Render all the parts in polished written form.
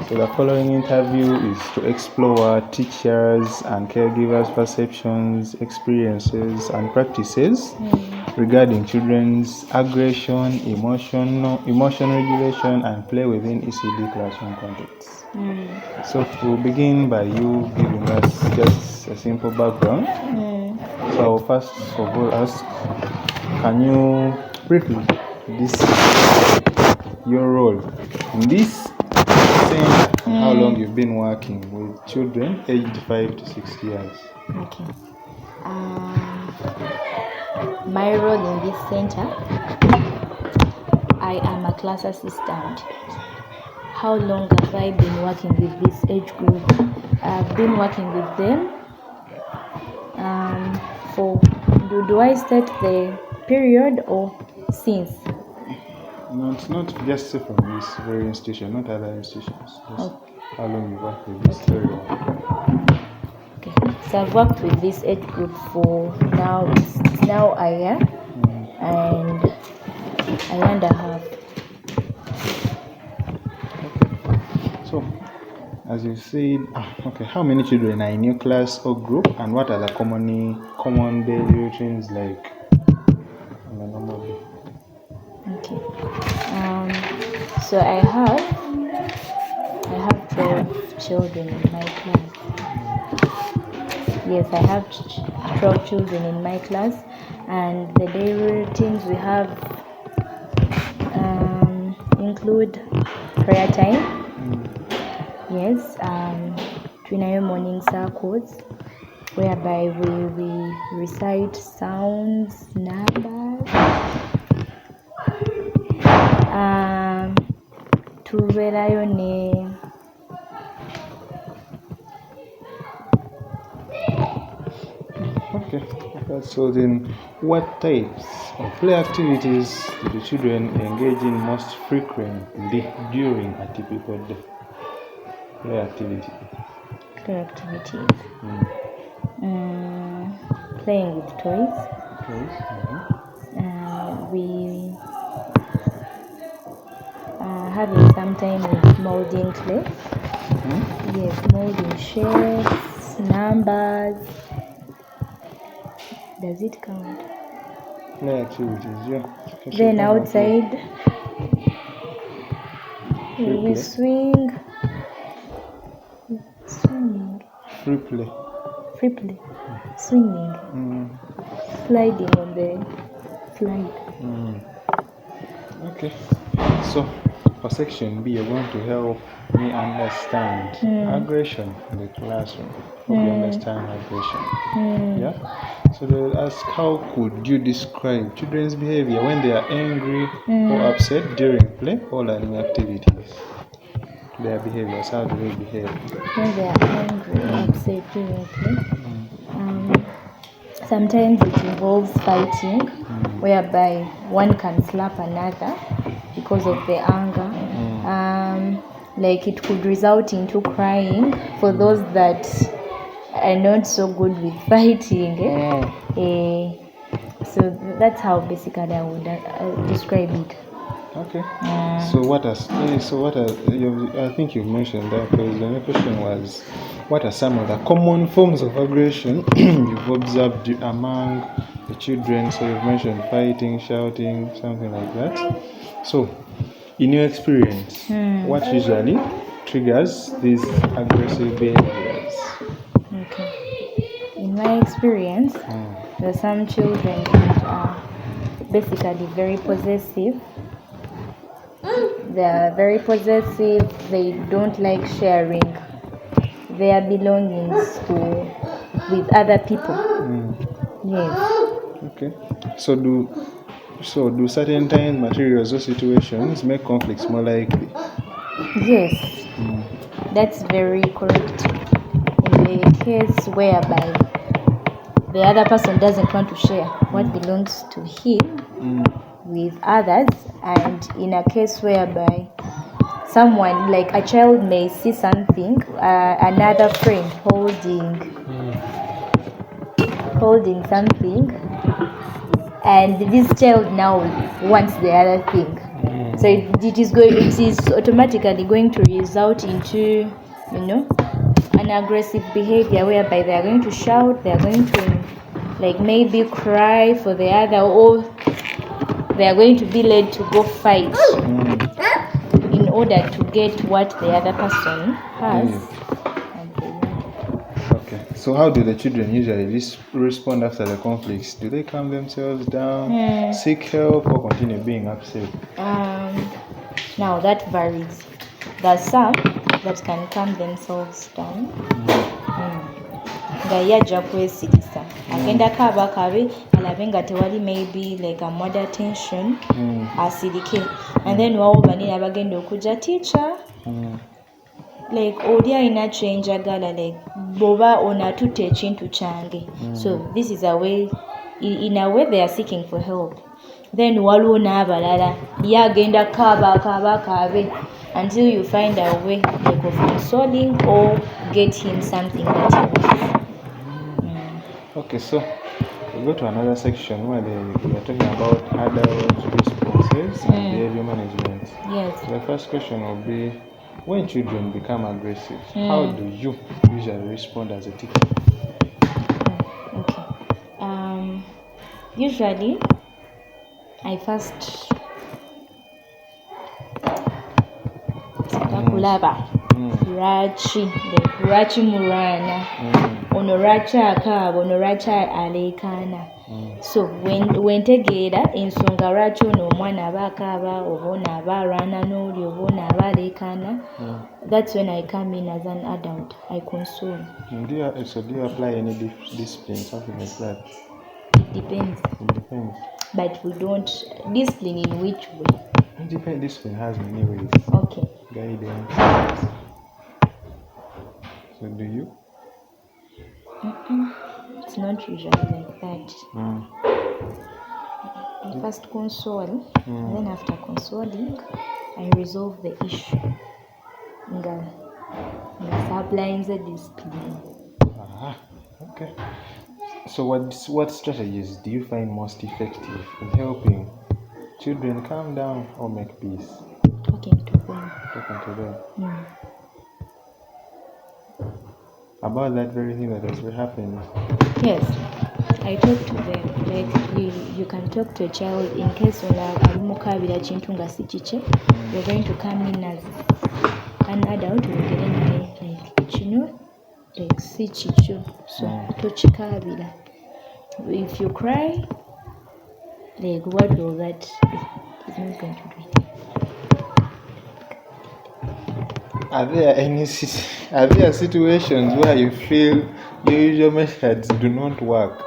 So the following interview is to explore teachers and caregivers' perceptions, experiences, and practices regarding children's aggression, emotion regulation, and play within ECD classroom contexts. So we'll begin by you giving us just a simple background. So I'll first of all ask, can you briefly describe your role in this center and how long you've been working with children aged 5 to 6 years? Okay. My role in this center, I am a class assistant. How long have I been working with this age group? I've been working with them do I state the period or since? No, it's not just from this very institution, not other institutions. Just how long you work with this area. Okay. So I've worked with this age group for it's now a year and a year and a half. Okay. So, as you said, how many children are in your class or group, and what are the common daily routines like on a normal day? Okay. So I have 12 children in my class. Yes, I have 12 children in my class, and the daily routines we have include prayer time. Yes, Twinayo morning circles, whereby we recite sounds, numbers, tuberayo ne Okay. So then, what types of play activities do the children engage in most frequently during a typical day? Play activities. Playing with toys. We having some time with molding clay. Yes, molding shapes, numbers. Does it count? Play activities, yeah. Then outside, we swing. Swimming. Free play. Swimming. Sliding on the slide. Okay. So for section B, you're going to help me understand aggression in the classroom. Hope you understand aggression. Yeah. So they'll ask, how could you describe children's behavior when they are angry or upset during play or learning activities? Their behaviors, how do they behave? When they are angry or upset during play, sometimes it involves fighting, whereby one can slap another because of the anger. Like it could result into crying for those that are not so good with fighting. So that's how basically I would describe it. Okay. So I think you mentioned that, because the question was, what are some of the common forms of aggression you've observed among the children? So you've mentioned fighting, shouting, something like that. So, in your experience, what usually triggers these aggressive behaviors? Okay. In my experience, there are some children that are basically very possessive. They are very possessive. They don't like sharing their belongings with other people. Yes. Okay. So do certain time, materials, or situations make conflicts more likely? Yes. That's very correct. In the case whereby the other person doesn't want to share what belongs to him with others, and in a case whereby someone, like a child, may see something, another friend holding something, and this child now wants the other thing. So it is automatically going to result into, an aggressive behavior whereby they are going to shout, they are going to like maybe cry for the other, or they are going to be led to go fight in order to get what the other person has. Okay, so how do the children usually respond after the conflicts? Do they calm themselves down, seek help, or continue being upset? Now that varies. There are some that can calm themselves down. Nga ye ajja kwesirisa agenda kaaba kaabe alabe nga tewali maybe like a mother tension asirike, and then waliwo banene abagenda okujja teacher like oli alina kyenjagala like boba ono atutte ekintu kyange. So this is a way, in a way they are seeking for help. Then waliwo n'abalala ye agenda kaabe until you find a way like of consoling or get him something that he wants. Okay, so we go to another section where we are talking about adult responses and behavior management. Yes. The first question will be, when children become aggressive, how do you usually respond as a teacher? Okay. Usually, I first kulaba lwaki mulwana, ono lwaki akaaba, ono lwaki aleekaana. So wentegeera ensonga lwaki ono omwana aba akaaba, oba ono aba alwana n'oli, oba ono aba aleekaana, that's when I come in as an adult. I console. Do you apply any discipline, something like that? It depends. But we don't discipline in which way? Discipline has many ways. Okay. Guidance. So do you? It's not usually like that. I first console, and then after consoling, I resolve the issue. Nga sublines the discipline. Okay. So what strategies do you find most effective in helping children calm down or make peace? Talking to them. About that very thing that has happened? Yes, I talk to them. Like you can talk to a child in case when alimukabira chintu nga si kikye, you're going to come in as an adult ogere naye like kino like si kikyo, so tokikabira. If you cry, like what will that is not going to do it. Are there situations where you feel your usual methods do not work?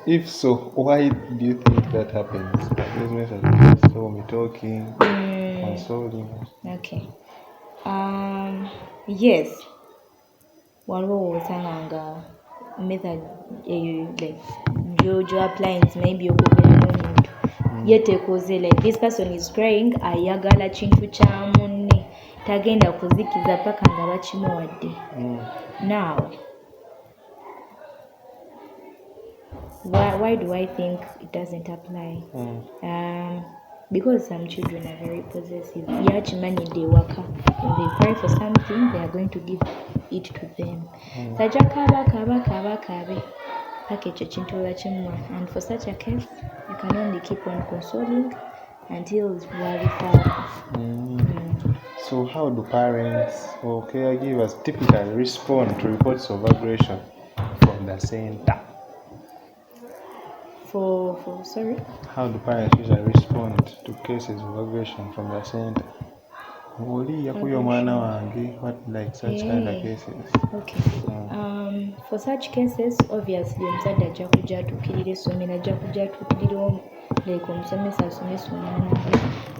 If so, why do you think that happens? Those methods, so me talking, consoling. Okay. Yes. Waliwo osanga method like Jojo appliance maybe okugera n'omuntu yetekoze like this person is crying, ayagala kintu kya munne, tagenda kuzikiza paka nga bakimuwadde. Now, why do I think it doesn't apply? Because some children are very possessive. Yachimanyidde ewaka. When they cry for something, they are going to give it to them. Sajja kaaba paka ekyo kintu bakimuwa. And for such a case, you can only keep on consoling until worry falls. So how do parents or caregivers typically respond to reports of aggression from the center? Sorry? How do parents usually respond to cases of aggression from the center? What like such kind of cases? Okay. For such cases, obviously, omusajja ajja kujja atuukirira essomero, ajja kujja atuukirira like omusomesa asomesa omwana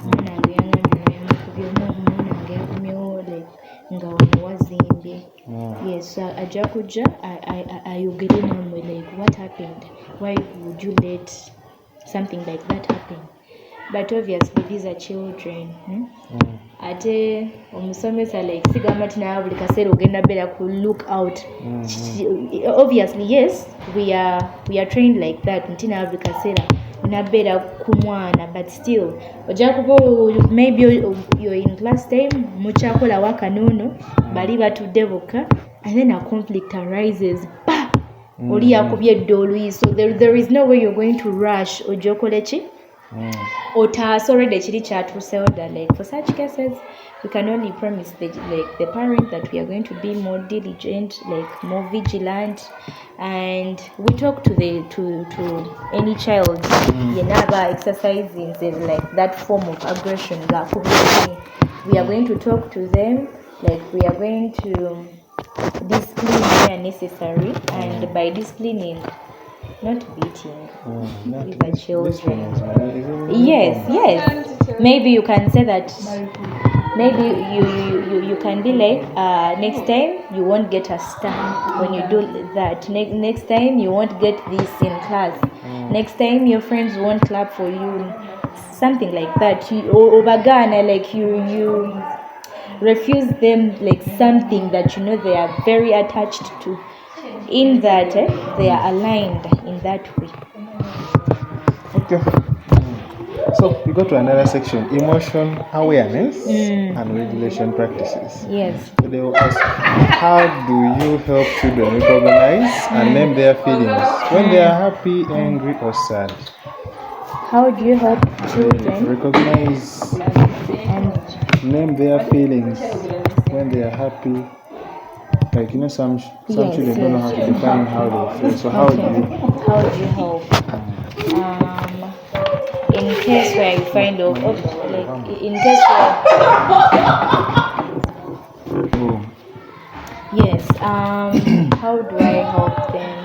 wange yangambye yamukubye omwana wange yakomyewo like nga wano wazimbye. Yes, ajja kujja ayogere nammwe like what happened, why would you let something like that happen? But obviously these are children. Ate omusomesa like sigamba tina buli kaseera ogenda beera ku look out. Obviously yes, we are trained like that. Ntina buli kaseera nabeera ku mwana, but still ojja kuba maybe you're in class time mukyakola wakanoono bali batudde bokka, and then a conflict arises, oli yakubye edda oluyi, so there is no way you're going to rush ojja okole ki otaasa already ekiri kyatuusewo dda. Like for such cases we can only promise the parent that we are going to be more diligent, like more vigilant, and we talk to any child yenaba exercising like that form of aggression. We are going to talk to them, like we are going to discipline where necessary, and by disciplining, not beating with the children. Yes. Maybe you can say that. Maybe you can be like, next time you won't get a star when you do that. Next time you won't get this in class. Next time your friends won't clap for you. Something like that. Like you refuse them like something that you know they are very attached to. In that they are aligned in that way. Okay. So we go to another section: emotion awareness and regulation practices. Yes. So they will ask, how do you help children recognize and name their feelings when they are happy, angry, or sad? How do you help children recognize and name their feelings when they are happy? Like, you know, some children don't know how to define how they feel. So how do you help? In case where you find out, like in case where yes, how do I help them?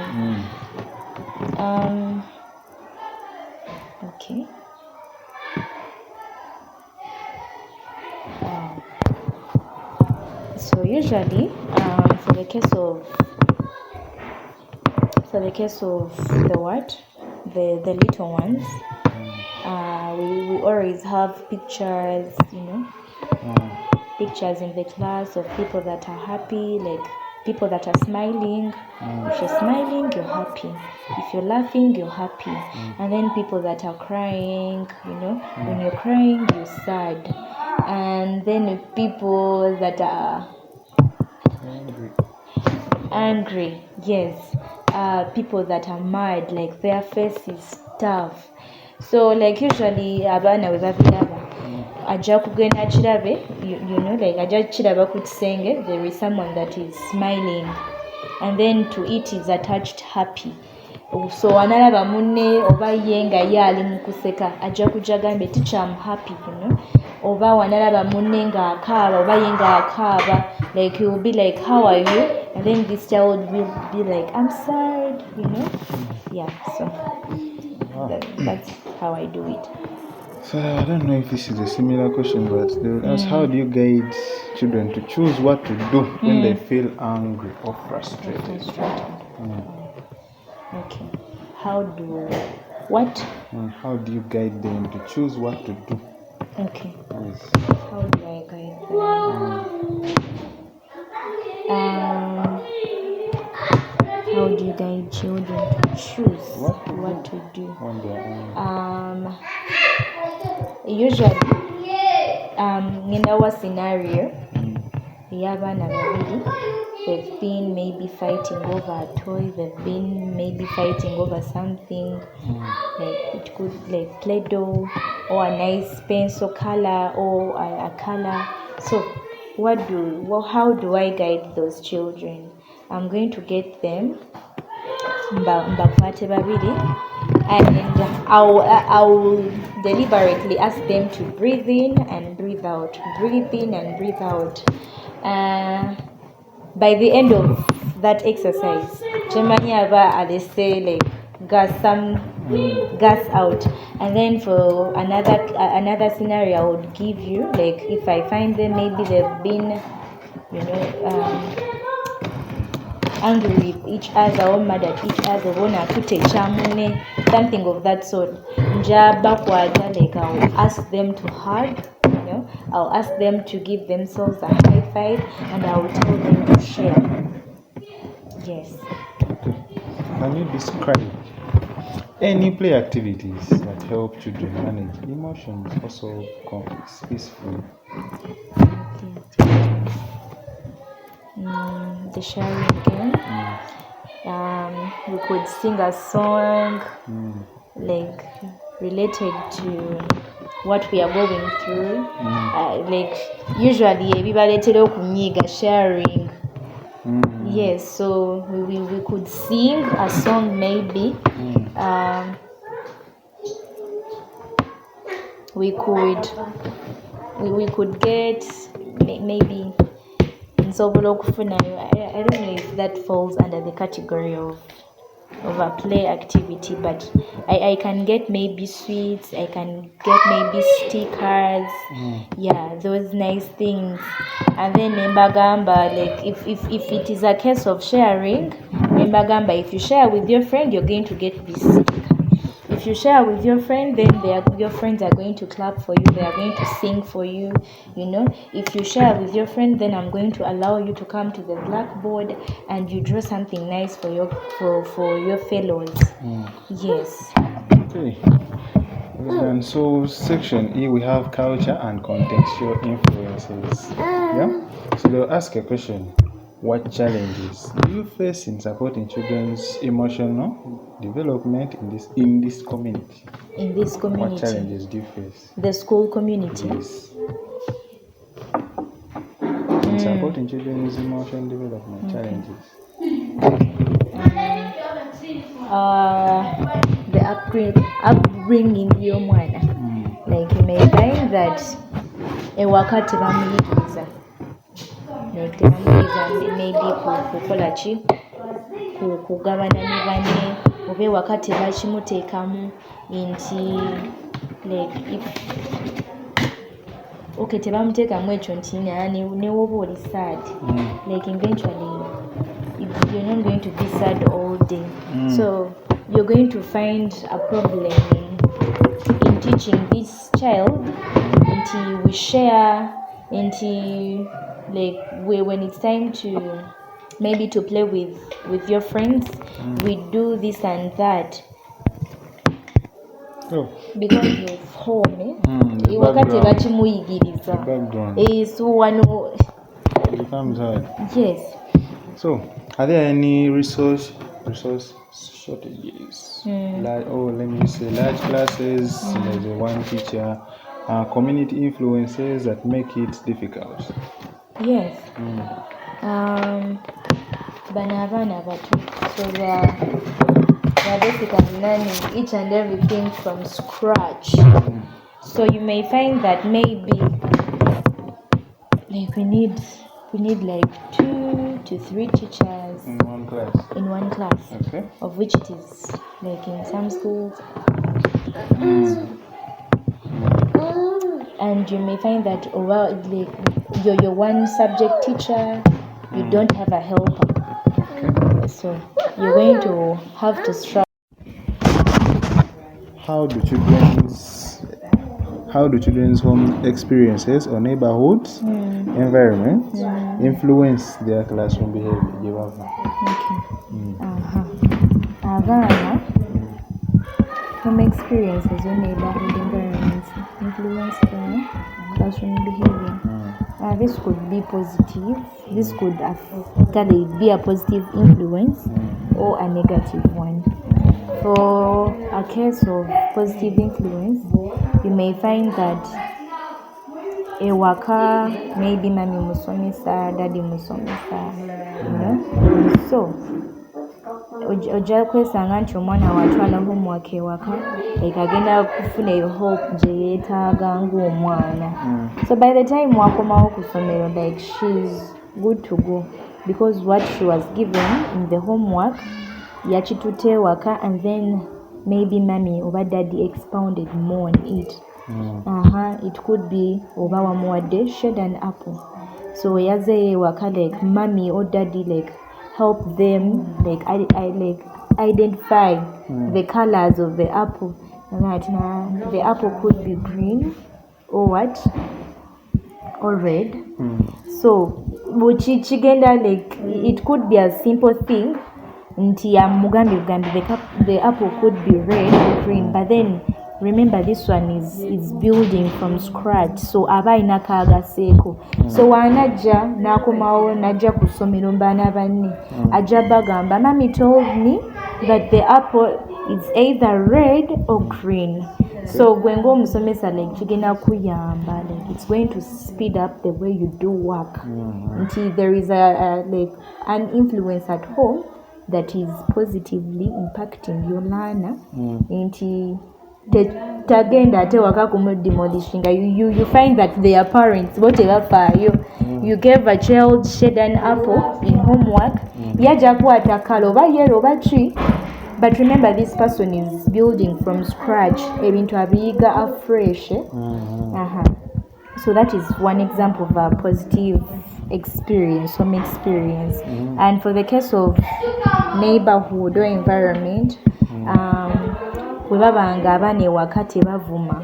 Okay. So usually, for the case of the little ones, we always have pictures, pictures in the class of people that are happy, like people that are smiling. If you're smiling, you're happy. If you're laughing, you're happy. And then people that are crying, when you're crying, you're sad. And then people that are angry, yes. People that are mad, like their face is tough. So like usually abana webabiraba ajja kugenda kirabe, like ajja kiraba ku kisenge, there is someone that is smiling, and then to it is attached happy. So analaba munne oba ye nga ye ali mu kuseka ajja kujja gambe teacher I'm happy, oba wanalaba munne nga akaaba oba ye nga akaaba, like he will be like how are you, and then this child will be like I'm sad, yeah. So that's how I do it. So I don't know if this is a similar question, but they will ask, how do you guide children to choose what to do when they feel angry or frustrated? Okay. How do you guide them to choose what to do? Okay. Yes. How do I guide them? How do you guide children to choose what to do? Usually, in our scenario, y'abaana babiri, they've been maybe fighting over a toy, they've been maybe fighting over something, like it could like Play-Doh or a nice pencil color or a color. So how do I guide those children? I'm going to get them mbakwate babiri, and I'll deliberately ask them to breathe in and breathe out, breathe in and breathe out. By the end of that exercise, I'll say like gas out, and then for another scenario I would give you, like if I find them maybe they've been angry with each other or mad at each other, something of that sort, like I'll ask them to hug, I'll ask them to give themselves a high five, and I will tell them to share. Yes. Can you describe Any play activities that help children manage emotions, also conflicts peacefully. The sharing game. We could sing a song like related to what we are going through. Like usually everybody tell kunyiga sharing. Yes, so we could sing a song maybe. We could get maybe nsobola okufunayo. I don't know if that falls under the category of a play activity, but I can get maybe sweets, I can get maybe stickers, yeah, those nice things. And then Mbagamba, like if it is a case of sharing, Mbagamba, if you share with your friend, you're going to get this sticker. If you share with your friend, then your friends are going to clap for you, they are going to sing for you, you know. If you share with your friend, then I'm going to allow you to come to the blackboard and you draw something nice for your fellows. Yes. Okay. And so section E, we have culture and contextual influences. Yeah. So they'll ask a question. What challenges do you face in supporting children's emotional development in this community? In this community. What challenges do you face? The school community. Yes. In supporting children's emotional development challenges. The upbringing y'omwana. Like you may find that ewaka tebamuyigiriza. Like tebamuyigiriza maybe kukola ki kugabana ne banne oba ewaka tebakimuteekamu nti like if okay tebamuteekamu ekyo nti ne woba oli sad, like eventually you're not going to be sad all day. So you're going to find a problem in teaching this child until we share, until like when it's time to maybe to play with your friends, we do this and that. Because of home, wakati bakimuyigiriza. So wano it becomes hard. Yes. So, are there any resource shortages? Like, let me say large classes, there's a one teacher, community influences that make it difficult. Yes. Bano abaana bato, so they're basically learning each and everything from scratch. So you may find that maybe like we need like 2 to 3 teachers In one class. Okay. Of which it is like in some schools. And you may find that like you're one subject teacher, you don't have a helper. So you're going to have to struggle. How do children's home experiences or neighborhoods environments influence their classroom behavior? Abaana home experiences or neighborhood environments influence their classroom behavior. This could be positive. This could be a positive influence or a negative one. For a case of positive influence, you may find that ewaka maybe mami musomesa, daddy musomesa, you know. So ojja kwesanga nti omwana watwala homework ewaka, like agenda kufuna hope gye yeetaaga ng'omwana. So by the time wakomawo ku ssomero, like she's good to go because what she was given in the homework yakitutte ewaka, and then maybe mommy oba daddy expounded more on it. It could be oba wamuwadde shade and apple, so yaze ewaka like mommy or daddy like help them like I like identify the colors of the apple, and that the apple could be green or what or red. So chigenda like it could be a simple thing, nti amugambi the apple could be red or green, but then remember this one is building from scratch, so aba ayinako agaseeko. So wanajja n'akomawo najja ku ssomero baana banne ajja bagamba mami told me that the apple is either red or green. So gwe ng'omusomesa like kigenda kuyamba, like it's going to speed up the way you do work. Nti there is a like an influence at home that is positively impacting your learner. Nti tagenda ate waka kumudemolishinga. You find that their parents botebafaayo. You gave a child shade an apple in homework, yajja kwata kala oba yellow oba ki. But remember, this person is building from scratch, ebintu abiyiga afresh. So that is one example of a positive experience, home experience. And for the case of neighborhood or environment, bwe babanga abaana ewaka tebavuma,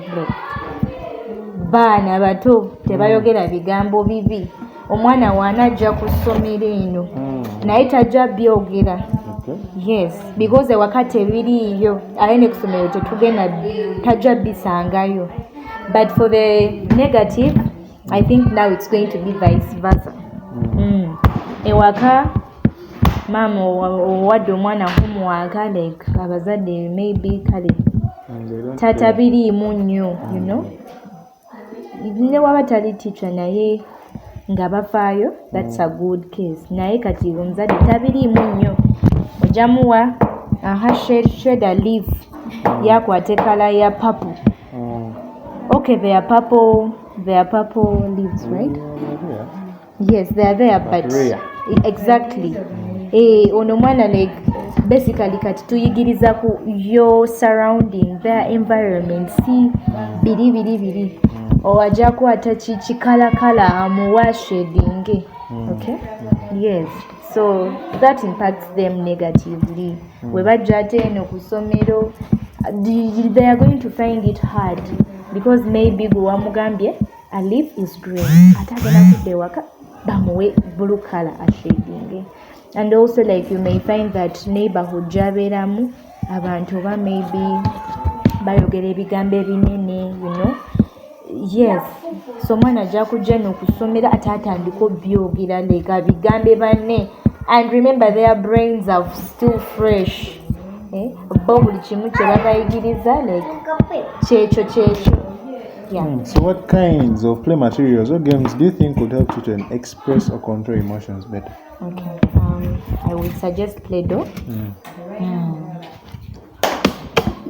baana bato tebayogera bigambo bibi. Omwana waanajja ku ssomero eno naye tajja byogera. Yes, because ewaka tebiriiyo, ate ne ku ssomero tetugenda tajja bisangayo. But for the negative, I think now it's going to be vice versa. Ewaka mama owadde omwana homework, like abazadde maybe kale tata biriimu nnyo, you know. Ne waba tali teacher naye nga bafaayo, that's a good case. Naye kati omuzadde tabiriimu nnyo, ojamuwa shade a leaf yakwate kala ya purple. Okay, they are purple leaves, right? Yes, they are there, but exactly. Ono mwana like basically kati tuyigiriza ku your surrounding, their environment, see biri owajja kwata kikala amuwa shading. Okay? Yes. So that impacts them negatively. We bajja ate eno ku ssomero, they are going to find it hard because maybe gwe wamugambye a leaf is green, ate agenda kudda ewaka bamuwe blue color a shading. And also like you may find that neighborhood gy'abeeramu abantu oba maybe bayogera ebigambo ebinene, you know. Yes, so mwana ajja kujja n'okusomera ate atandika obyogera like bigambe banne. And remember, their brains are still fresh. Bo buli kimu kye babayigiriza like kyekyo. Yeah. So what kinds of play materials or games do you think would help children express or control emotions better? Okay. I would suggest Play-Doh.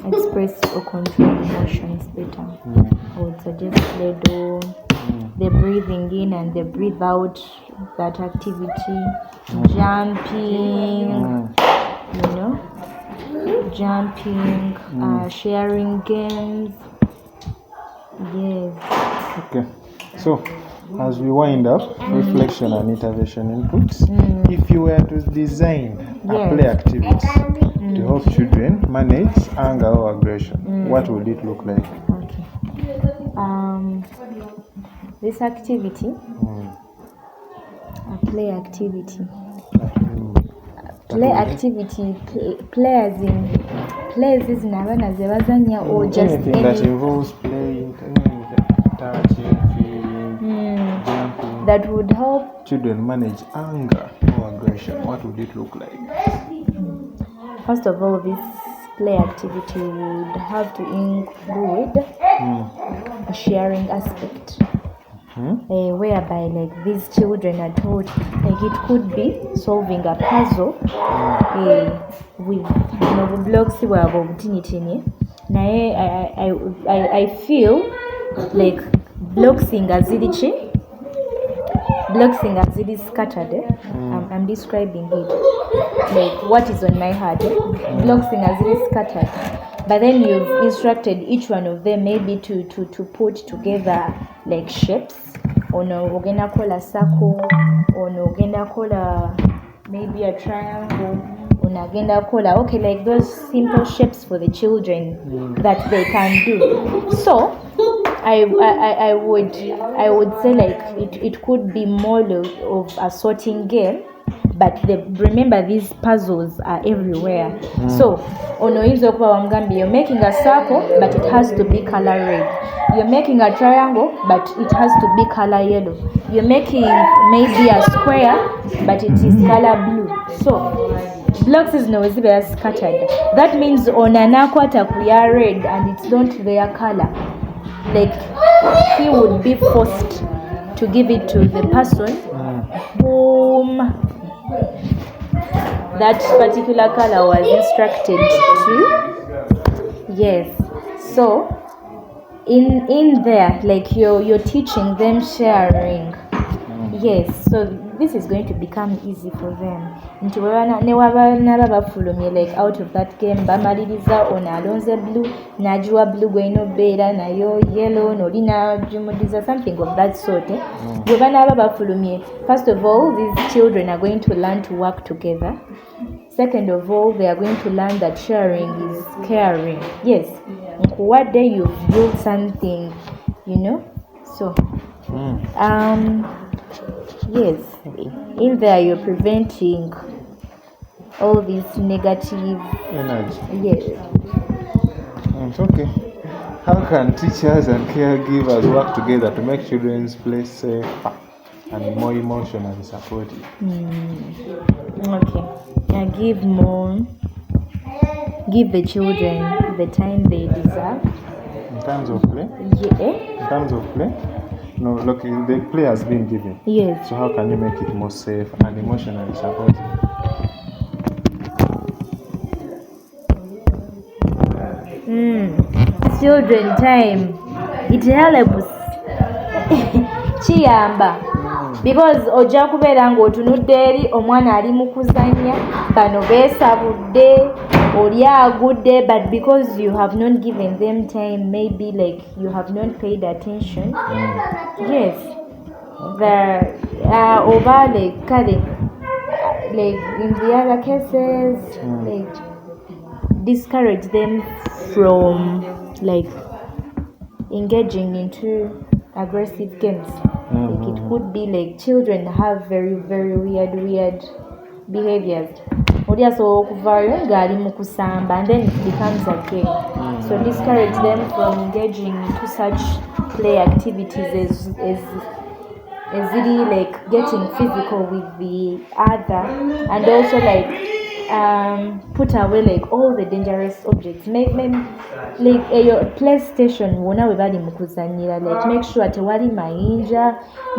Express or control emotions better. I would suggest Play-Doh. The breathing in and the breathe out, that activity. Jumping, you know, sharing games. Yes. Okay. So, as we wind up, reflection and intervention inputs, if you were to design a play activity to help children manage anger or aggression, what would it look like? Okay. This activity, a play activity. Players in abana ze bazanya or just anything that involves playing, touching, feeling, jumping, that would help children manage anger or aggression. What would it look like? First of all, this play activity would have to include a sharing aspect. Whereby like these children are taught like it could be solving a puzzle with blocks bwabwe obutinitini. Naye I feel like blocks nga ziri scattered. I'm describing it like what is on my heart. Blocks nga ziri scattered, but then you've instructed each one of them maybe to put together like shapes. Ono ogenda kola circle, ono ogenda kola maybe a triangle, ono agenda kola like those simple shapes for the children that they can do. So I would say like it could be more of a sorting game but remember these puzzles are everywhere. So ono oyinza okuba wamugambye you're making a circle but it has to be color red, you're making a triangle but it has to be color yellow, you're making maybe a square but it is color blue. So blocks zino we zibeera scattered, that means ono anakwata ku ya red and it's not their color, like he would be forced to give it to the person whom that particular color was instructed to. Yes, so in there, like you're teaching them sharing. Yes, so this is going to become easy for them. Nti ne wabana bafulumye like out of that game bamaliriza ono alonze blue najiwa blue gweno beera nayo yellow nolina jumudiza something of that sort. Bwe banaba bafulumye, first of all these children are going to learn to work together. Second of all, they are going to learn that sharing is caring. Yes, what day you've built something, you know. So yes, in there you're preventing all this negative energy. Yes. It's okay. How can teachers and caregivers work together to make children's play safer and more emotionally supportive? Okay. Give the children the time they deserve. In terms of play? Yeah. In terms of play? No, look, the play has been given. Yes. So how can you make it more safe and emotionally supportive? Children time. It helps. Kiyamba. Because ojja kubeera ng'otunudde eri omwana ali mu kuzannya, bano beesabudde, oli agudde, but because you have not given them time, maybe like you have not paid attention. Yes. Over like kale, like in the other cases, like discourage them from like engaging into aggressive games. Like it could be like children have very weird behaviors. Oli asobola okuvaayo ng'ali mu kusamba and then it becomes a game. So discourage them from engaging into such play activities as really like getting physical with the other, and also like put away like all the dangerous objects. Make like your PlayStation wona we bali mu kuzannyira, like make sure tewali mayinja,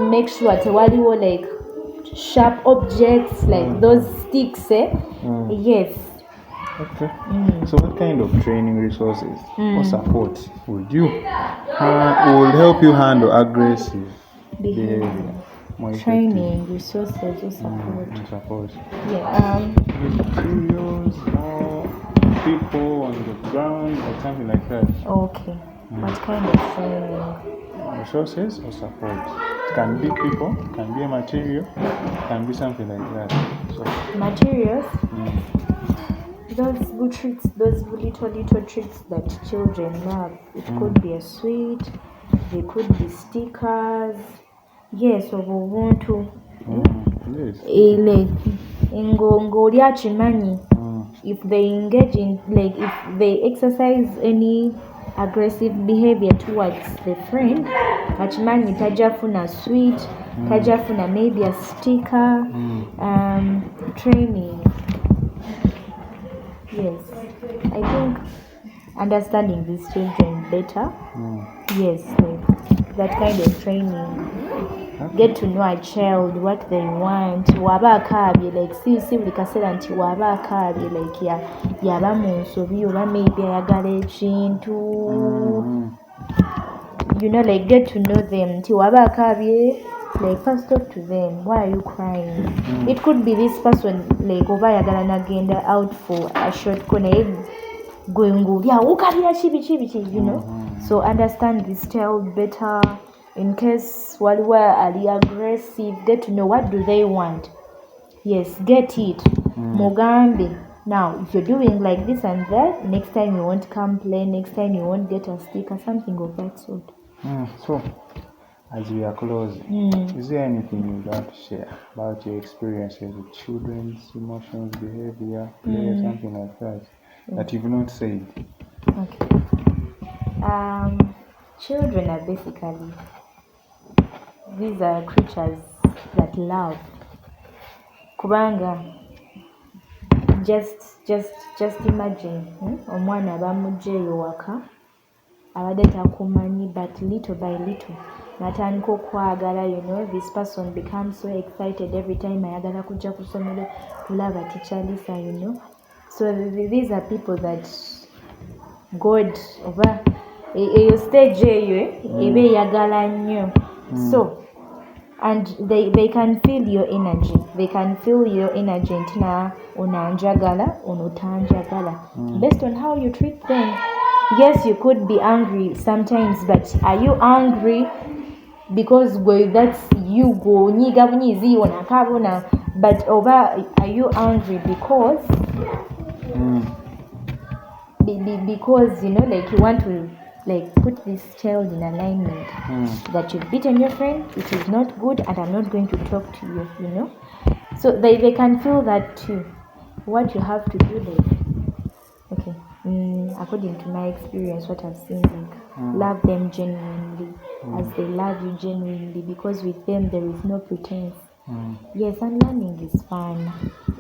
make sure tewaliwo like sharp objects like those sticks. Yes. Okay. So what kind of training resources or support would help you handle aggressive behavior? Training resources or support. Yeah. Materials or people on the ground or something like that. Okay. What kind of training? Resources or support? It can be people, it can be a material, it can be something like that. So materials. Those good tricks, those little tricks that children love. It could be a sweet, they could be stickers. Yes, obuntu. Yes. Ng'oli akimanyi. If they engage in, like, if they exercise any aggressive behavior towards the friend, akimanyi tajafuna sweet, tajafuna maybe a sticker. Training. Yes, I think understanding these children better. Yes, like that kind of training. Get to know a child, what they want. Waba akaabye, like si buli kaseera nti waba akaabye like yaba mu nsobi oba maybe ayagala ekintu. You know, like get to know them. Nti waba akaabye, like first talk to them. Why are you crying? It could be this person like oba ayagala nagenda out for a short connect going yeah ukabira chibi, you know. So understand this child better. In case waliwo ali aggressive, get to know what do they want. Yes, get it. Mugambe. Now, if you're doing like this and that, next time you won't come play, next time you won't get a sticker, something of that sort. So, As we are closing, is there anything you'd like to share about your experiences with children's emotions, behavior, play, something like that, that you've not said? Okay. Children are basically, these are creatures that love. Kubanga, just imagine, omwana bamugye eyo waka abadde takumanyi, but little by little natandika okwagala, this person becomes so excited every time ayagala kujja ku ssomero kulaba teacher Lisa, so these are people that God oba eyo stage eyo eba eyagala nnyo. So and they can feel your energy. They can feel your energy ntina onanjagala onotanjagala based on how you treat them. Yes, you could be angry sometimes, but are you angry because that's you go nyiga bunyizi onakabona, but over are you angry because because like you want to like put this child in alignment that you've beaten your friend, it is not good and I'm not going to talk to you, so they can feel that too. What you have to do, like, okay, according to my experience, what I've seen, like, love them genuinely as they love you genuinely, because with them there is no pretense. Yes, and learning is fun.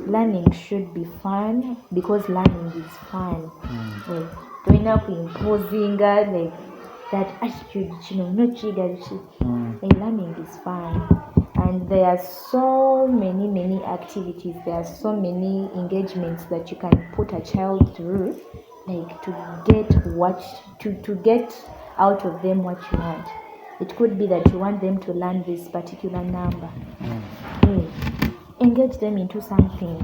Learning should be fun because learning is fun. Like, going up imposing like that attitude, no chiga. Learning is fun. And there are so many activities, there are so many engagements that you can put a child through, like to get out of them what you want. It could be that you want them to learn this particular number. Engage them into something.